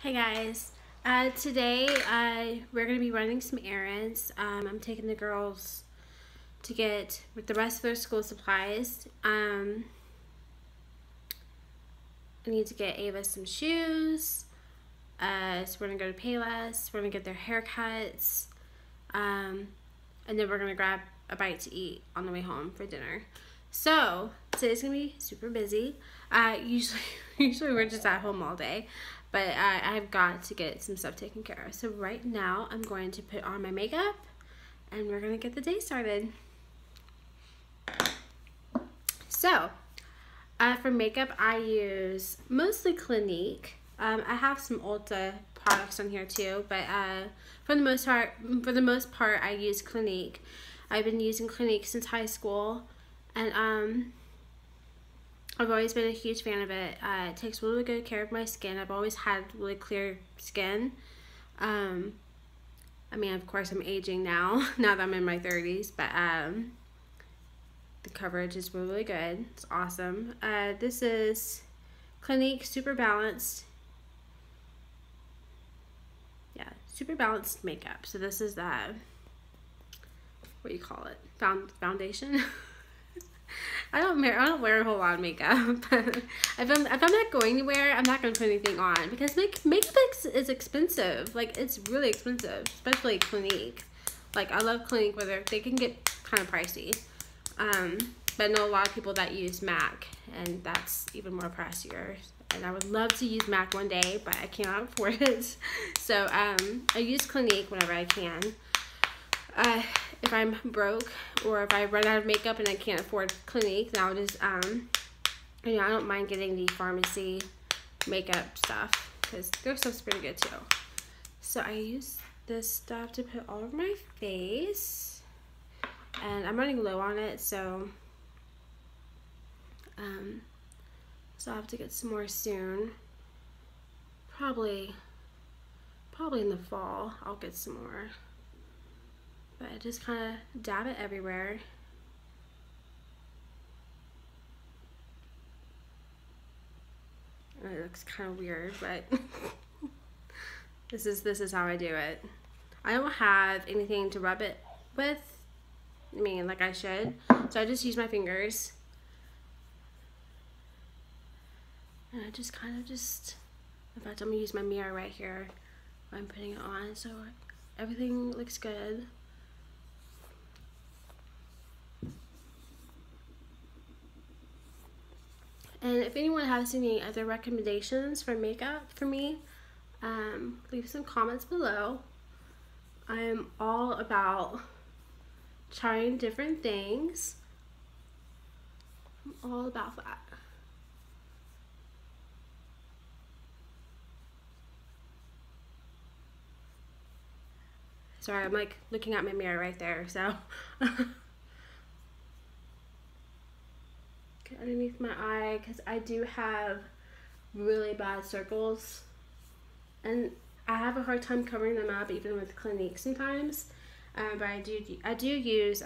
Hey guys, today we're going to be running some errands. I'm taking the girls to get with the rest of their school supplies. I need to get Ava some shoes. So we're going to go to Payless. We're going to get their haircuts. And then we're going to grab a bite to eat on the way home for dinner. So today's going to be super busy. Usually we're just at home all day. But I've got to get some stuff taken care of. So right now, I'm going to put on my makeup, and we're going to get the day started. So, for makeup, I use mostly Clinique. I have some Ulta products on here too, but for the most part, I use Clinique. I've been using Clinique since high school, and I've always been a huge fan of it. It takes really good care of my skin. I've always had really clear skin. I mean, of course, I'm aging now, now that I'm in my 30s, but the coverage is really good. It's awesome. This is Clinique Super Balanced. Yeah, Super Balanced makeup. So this is what do you call it? Foundation? I don't wear a whole lot of makeup. if I'm not going anywhere, I'm not going to put anything on because makeup is expensive. Like, it's really expensive, especially Clinique. Like, I love Clinique, but they can get kind of pricey. But I know a lot of people that use MAC, and that's even more pricier. And I would love to use MAC one day, but I cannot afford it. So I use Clinique whenever I can. If I'm broke or if I run out of makeup and I can't afford Clinique, then I'll just, I don't mind getting the pharmacy makeup stuff because their stuff's pretty good too. So I use this stuff to put all over my face, and I'm running low on it, so I'll have to get some more soon. Probably in the fall I'll get some more. But I just kind of dab it everywhere. It looks kind of weird, but this is how I do it. I don't have anything to rub it with. I mean, like I should. So I just use my fingers. And I just kind of in fact, I'm going to use my mirror right here while I'm putting it on so everything looks good. And if anyone has any other recommendations for makeup for me, leave some comments below. I am all about trying different things. I'm all about that. Sorry, I'm like looking at my mirror right there, so. Underneath my eye because I do have really bad circles, and I have a hard time covering them up even with Clinique sometimes. But I do use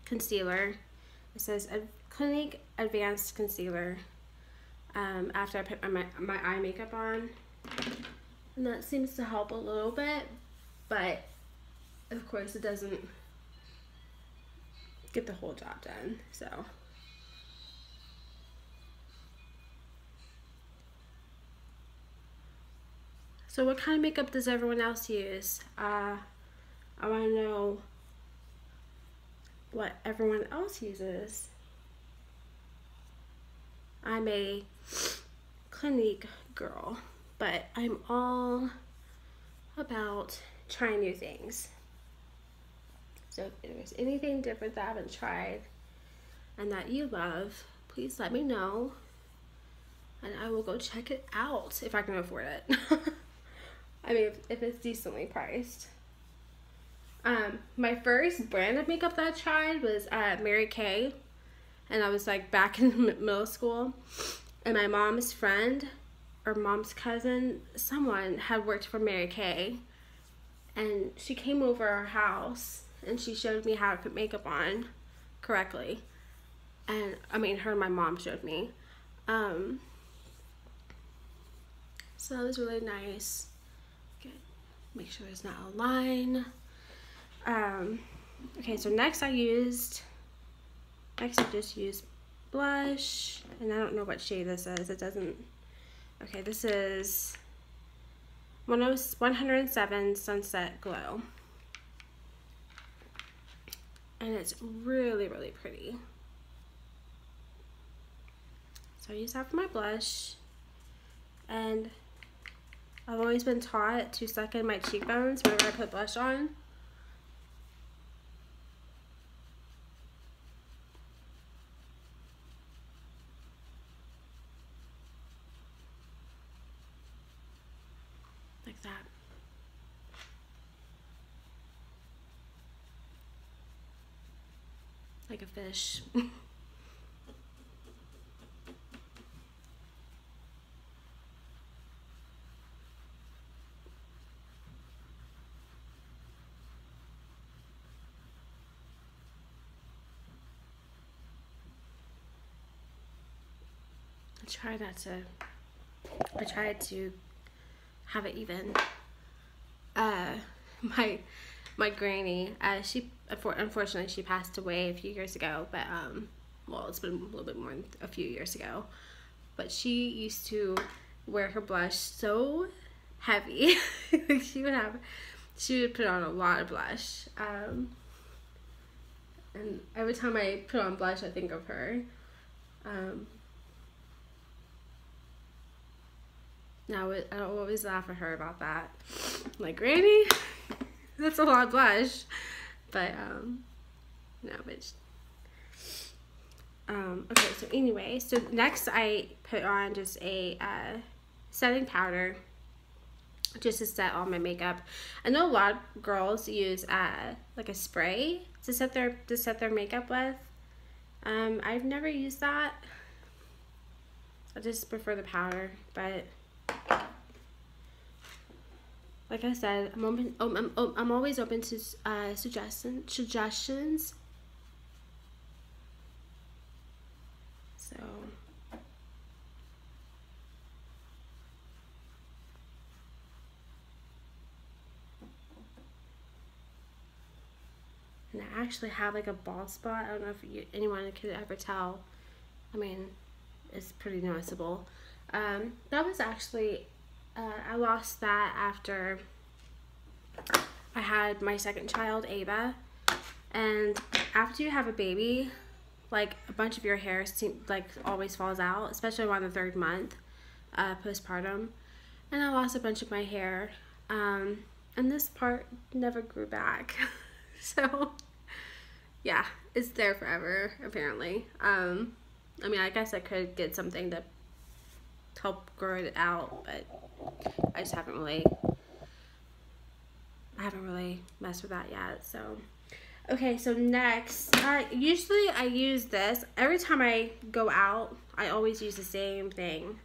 concealer. It says Clinique Advanced Concealer after I put my eye makeup on, and that seems to help a little bit, but of course it doesn't get the whole job done. So what kind of makeup does everyone else use? I want to know what everyone else uses. I'm a Clinique girl, but I'm all about trying new things. So if there's anything different that I haven't tried and that you love, please let me know, and I will go check it out if I can afford it. I mean, if it's decently priced. My first brand of makeup that I tried was Mary Kay, and I was like back in middle school, and my mom's friend or mom's cousin, someone had worked for Mary Kay, and she came over our house and she showed me how to put makeup on correctly. And I mean, her and my mom showed me. So that was really nice. Good. Make sure there's not a line. Okay, so next I just used blush, and I don't know what shade this is. It doesn't. Okay, this is 107 Sunset Glow. And it's really, really pretty. So I use that for my blush. And I've always been taught to suck in my cheekbones whenever I put blush on. Like that. Like a fish. I tried to have it even. My granny, she unfortunately she passed away a few years ago, but well, it's been a little bit more than a few years ago. But she used to wear her blush so heavy. Like she would put on a lot of blush. And every time I put on blush, I think of her. Now I always laugh at her about that. I'm like, Granny, that's a lot of blush. But no, but okay. So anyway, so next I put on just a setting powder, just to set all my makeup. I know a lot of girls use like a spray to set their makeup with. I've never used that. I just prefer the powder, but like I said, I'm always open to suggestions. So and I actually have like a bald spot. I don't know if anyone could ever tell. I mean, it's pretty noticeable. That was actually, I lost that after I had my second child, Ava. And after you have a baby, like a bunch of your hair always falls out, especially around the 3rd month postpartum. And I lost a bunch of my hair, and this part never grew back. So yeah, it's there forever apparently. I mean, I guess I could get something to help grow it out, but I just haven't really messed with that yet. So okay, so next, usually I use this every time I go out. I always use the same thing.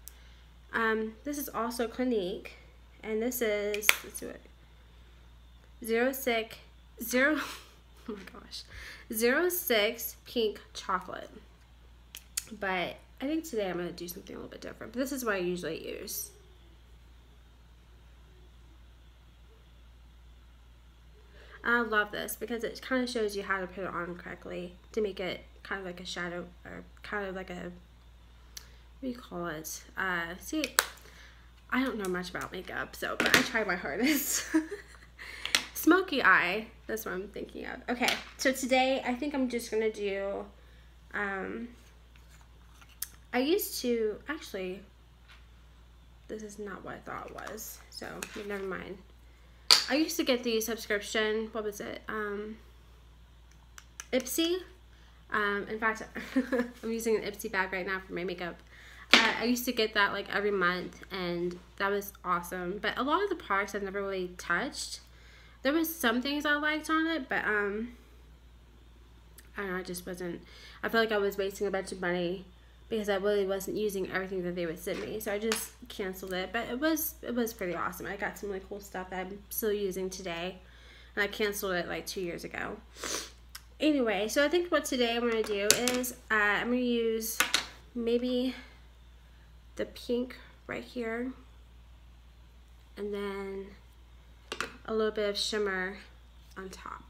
This is also Clinique, and this is, let's do it, 06 Pink Chocolate. But I think today I'm going to do something a little bit different. But this is what I usually use. I love this because it kind of shows you how to put it on correctly to make it kind of like a shadow, or kind of like a, what do you call it? See, I don't know much about makeup, but I try my hardest. Smoky eye, that's what I'm thinking of. Okay, so today I think I'm just going to do, I used to, actually, this is not what I thought it was, so never mind. I used to get the subscription, what was it, Ipsy. In fact, I'm using an Ipsy bag right now for my makeup. I used to get that like every month, and that was awesome. But a lot of the products I've never really touched. There was some things I liked on it, but I don't know, I just wasn't, I felt like I was wasting a bunch of money because I really wasn't using everything that they would send me. So I just canceled it, but it was pretty awesome. I got some really cool stuff that I'm still using today, and I canceled it like 2 years ago. Anyway, so I think what today I'm going to do is I'm going to use maybe the pink right here. and then a little bit of shimmer on top.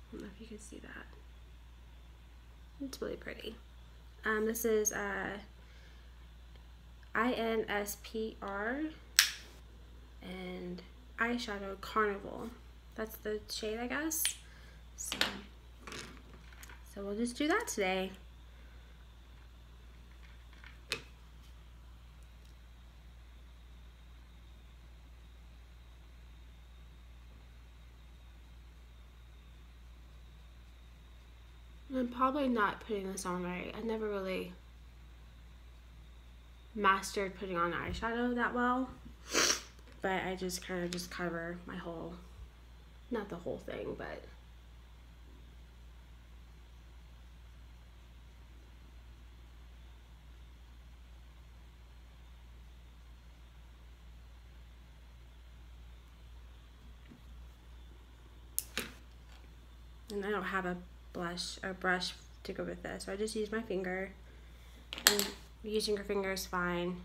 I don't know if you can see that. It's really pretty. This is INSPR and eyeshadow Carnival. That's the shade, I guess. So we'll just do that today. I'm probably not putting this on right. I never really mastered putting on eyeshadow that well, but I just kind of just cover my whole, not the whole thing, but and I don't have a blush or brush to go with this, so I just use my finger, and using your finger is fine.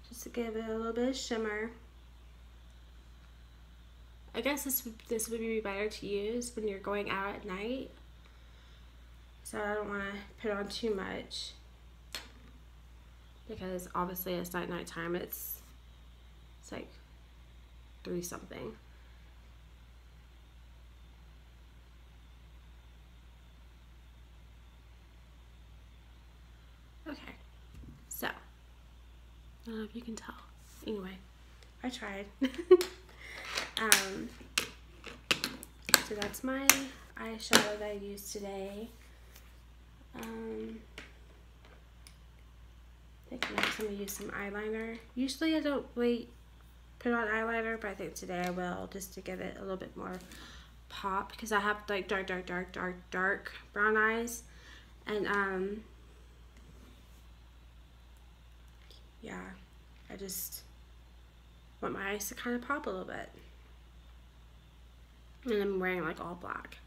Just to give it a little bit of shimmer. I guess this would be better to use when you're going out at night, so I don't want to put on too much, because obviously it's not nighttime. It's like 3 something. Okay, so I don't know if you can tell. Anyway, I tried. So that's my eyeshadow that I used today. I think next I'm gonna use some eyeliner. Usually I don't really put on eyeliner, but I think today I will, just to give it a little bit more pop, because I have like dark brown eyes, and yeah, I just want my eyes to kind of pop a little bit. And I'm wearing like all black.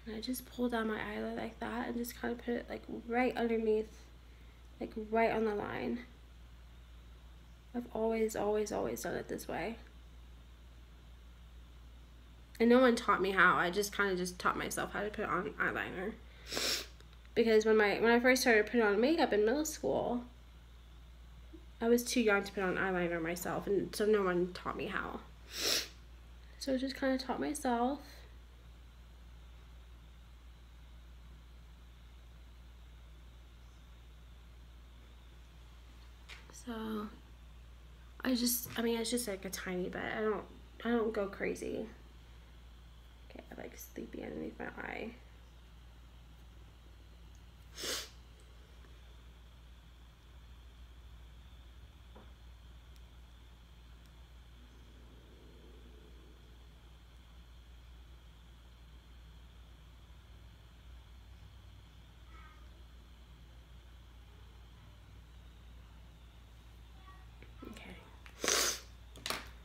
And I just pull down my eyelid like that and just kind of put it like right underneath, like right on the line. I've always done it this way. And no one taught me how. I just kind of just taught myself how to put on eyeliner. Because when I first started putting on makeup in middle school, I was too young to put on eyeliner myself, and so no one taught me how. So I just kind of taught myself. So I mean, it's just like a tiny bit. I don't go crazy. Okay, I like sleepy underneath my eye.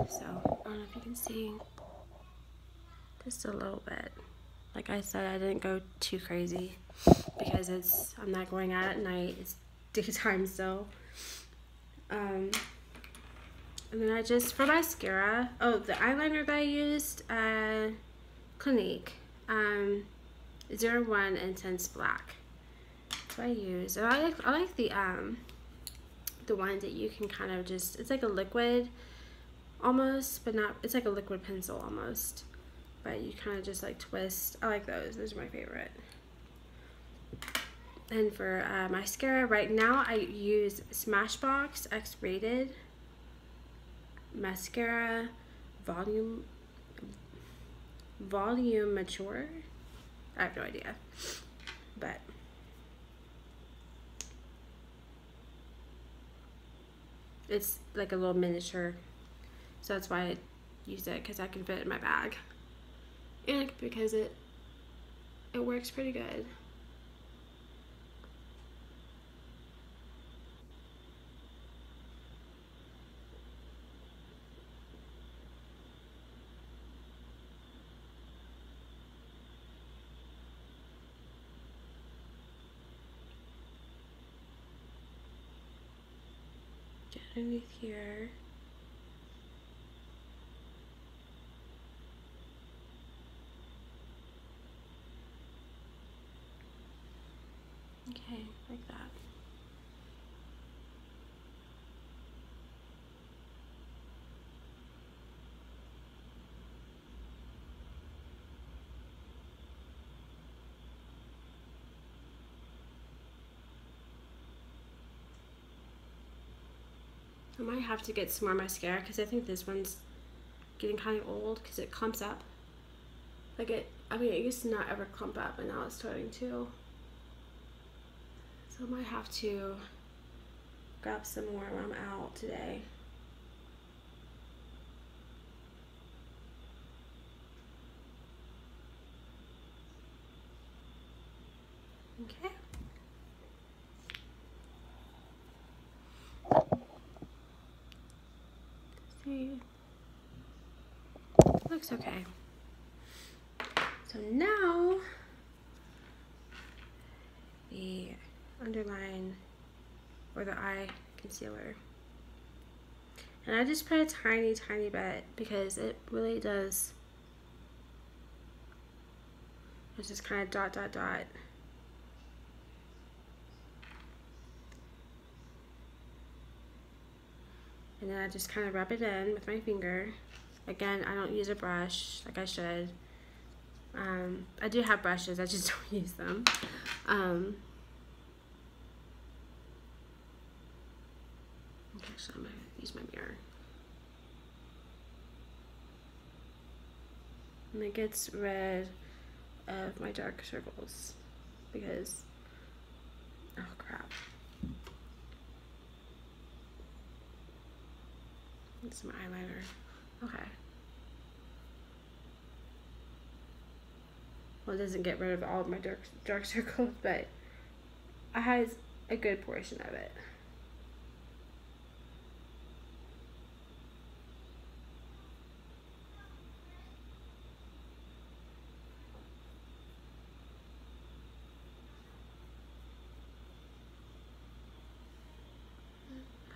So, I don't know if you can see, just a little bit. Like I said, I didn't go too crazy because I'm not going out at night, it's daytime still. And then I just, for mascara, the eyeliner that I used, Clinique, 01 Intense Black. That's what I use. And I like the one that you can kind of just, it's like a liquid almost, but not, it's like a liquid pencil almost, but you kind of just like twist. I like those are my favorite. And for mascara, right now I use Smashbox X-Rated Mascara Volume Mature. I have no idea, but it's like a little miniature, so that's why I use it, because I can fit it in my bag, and because it works pretty good. underneath here. Okay, like that. I might have to get some more mascara because I think this one's getting kind of old because it clumps up. Like I mean, it used to not ever clump up, and now it's starting to. So I might have to grab some more when I'm out today. Okay. See. Looks okay. So now the underline or the eye concealer. And I just put a tiny bit because it really does. It's just kind of dot. And then I just kind of rub it in with my finger. Again, I don't use a brush like I should. I do have brushes, I just don't use them. Okay, so I'm gonna use my mirror. And it gets rid of my dark circles because, oh crap. Need some eyeliner. Okay. Well, it doesn't get rid of all of my dark circles, but it has a good portion of it.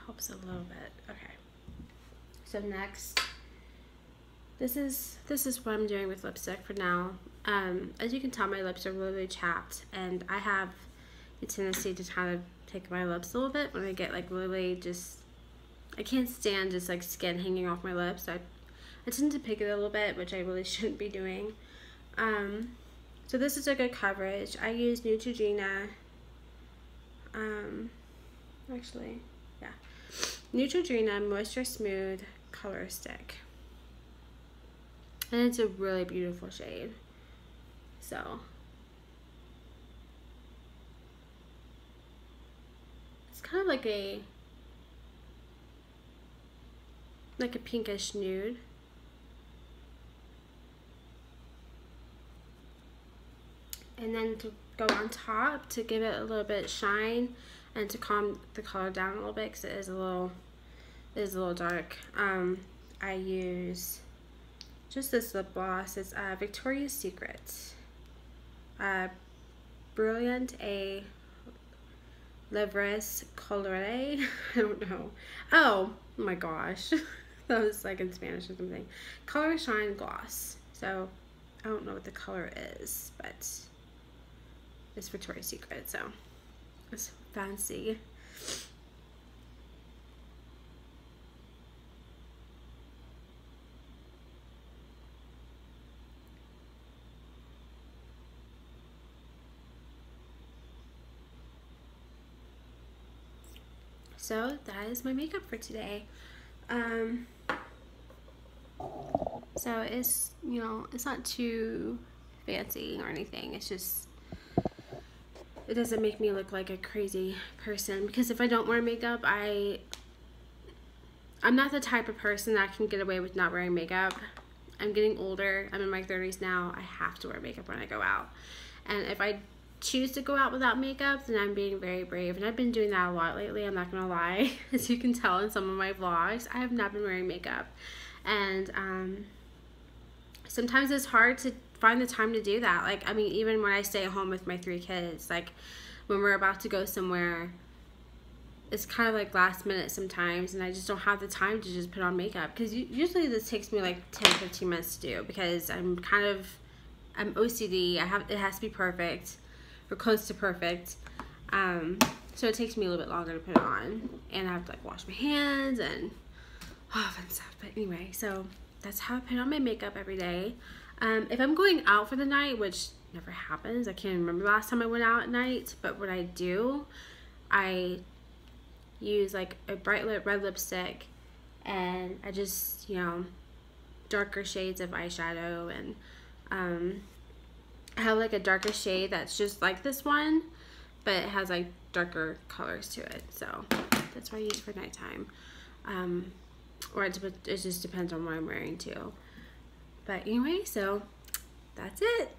Helps a little bit. Okay. So next, this is what I'm doing with lipstick for now. As you can tell, my lips are really chapped, and I have the tendency to kind of pick my lips a little bit when I get like really just, I can't stand just like skin hanging off my lips. I tend to pick it a little bit, which I really shouldn't be doing. So this is a good coverage. I use Neutrogena. Actually, yeah, Neutrogena Moisture Smooth Color Stick, and it's a really beautiful shade. So it's kind of like a pinkish nude. And then to go on top to give it a little bit of shine and to calm the color down a little bit because it is a little dark. I use just this lip gloss. It's Victoria's Secret Brilliant A Levres Colore. I don't know. Oh my gosh. That was like in Spanish or something. Color Shine Gloss. So I don't know what the color is, but it's Victoria's Secret, so it's fancy. So that is my makeup for today. So it's, you know, it's not too fancy or anything. It's just, it doesn't make me look like a crazy person, because if I don't wear makeup, I'm not the type of person that can get away with not wearing makeup. I'm getting older. I'm in my 30s now. I have to wear makeup when I go out. And if I choose to go out without makeup, then I'm being very brave. And I've been doing that a lot lately, I'm not gonna lie. As you can tell in some of my vlogs, I have not been wearing makeup. And sometimes it's hard to find the time to do that. Like, I mean, even when I stay at home with my 3 kids, like when we're about to go somewhere, it's kind of like last minute sometimes, and I just don't have the time to just put on makeup, because usually this takes me like 10-15 minutes to do, because I'm OCD. It has to be perfect or close to perfect. So it takes me a little bit longer to put it on, and I have to like wash my hands and fun stuff. But anyway, so that's how I put on my makeup every day. If I'm going out for the night, which never happens, I can't remember the last time I went out at night, but when I do, I use like a bright red lipstick, and I just, you know, darker shades of eyeshadow, and I have like a darker shade that's just like this one, but it has like darker colors to it, so that's what I use for nighttime. Or it just depends on what I'm wearing too. But anyway, so that's it.